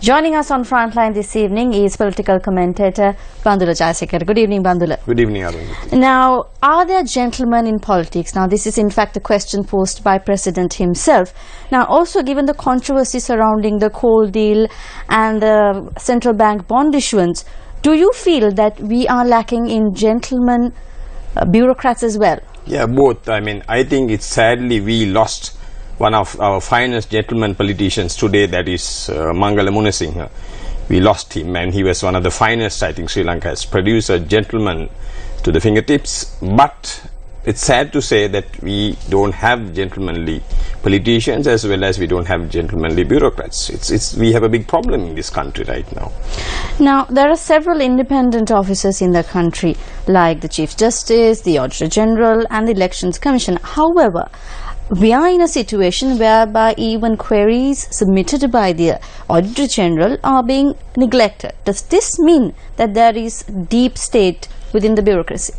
Joining us on Frontline this evening is political commentator Bandula Jayasekara. Good evening, Bandula. Good evening, Arundhati. Now, are there gentlemen in politics? Now, this is in fact a question posed by President himself. Now, also given the controversy surrounding the coal deal and the central bank bond issuance, do you feel that we are lacking in gentlemen bureaucrats as well? Yeah, both. I think it's sadly we lost one of our finest gentleman politicians today, that is Mangala Munasinghe. We lost him, and he was one of the finest, I think, Sri Lanka has produced a gentleman to the fingertips. But it's sad to say that we don't have gentlemanly politicians as well as we don't have gentlemanly bureaucrats. We have a big problem in this country right now. Now, there are several independent officers in the country, like the Chief Justice, the Auditor General, and the Elections Commission. However, we are in a situation whereby even queries submitted by the Auditor General are being neglected. Does this mean that there is deep state within the bureaucracy?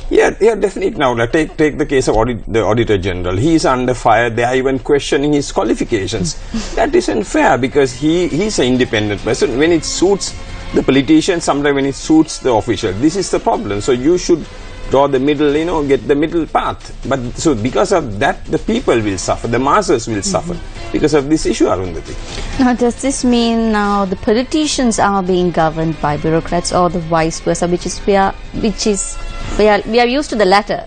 Yeah, definitely. Now, take the case of the Auditor General. He is under fire. They are even questioning his qualifications. That isn't fair, because he's an independent person. When it suits the politician, sometimes when it suits the official. This is the problem. So you should draw the middle, get the middle path. But so because of that, the people will suffer, the masses will suffer because of this issue, Arundhati. Now, does this mean now the politicians are being governed by bureaucrats, or the vice versa, we are used to the latter?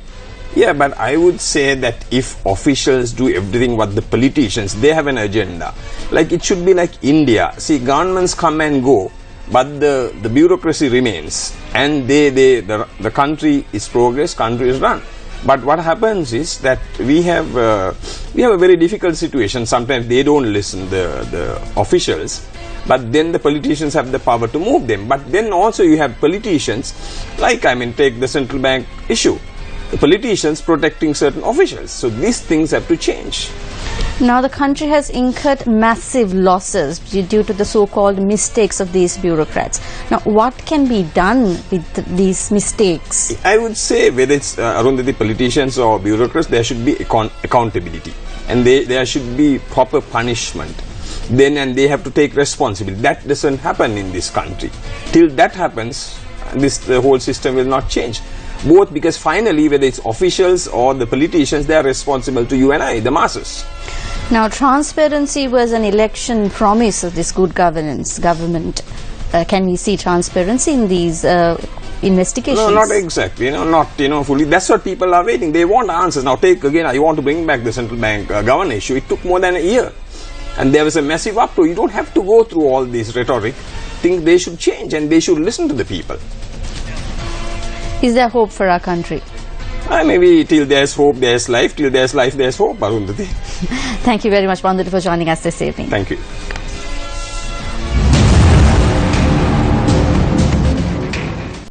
Yeah, but I would say that if officials do everything what the politicians, they have an agenda. Like it should be like India. See, governments come and go, but the bureaucracy remains, and the country is progress, country is run. But what happens is that we have a very difficult situation. Sometimes they don't listen, the officials, but then the politicians have the power to move them. But then also you have politicians, like take the central bank issue, the politicians protecting certain officials. So these things have to change. Now, the country has incurred massive losses due to the so-called mistakes of these bureaucrats. Now, what can be done with these mistakes? I would say whether it's the politicians or bureaucrats, there should be accountability, and there should be proper punishment. And they have to take responsibility. That doesn't happen in this country. Till that happens, the whole system will not change. Both, because finally, whether it's officials or the politicians, they are responsible to you and I, the masses. Now, transparency was an election promise of this good government. Can we see transparency in these investigations? No, not exactly. Not fully. That's what people are waiting. They want answers. Now, I want to bring back the central bank governor issue. It took more than a year, and there was a massive uproar. You don't have to go through all this rhetoric. I think they should change, and they should listen to the people. Is there hope for our country? Maybe till there's hope, there's life. Till there's life, there's hope, Arundhati. Thank you very much, Bandula, for joining us this evening. Thank you.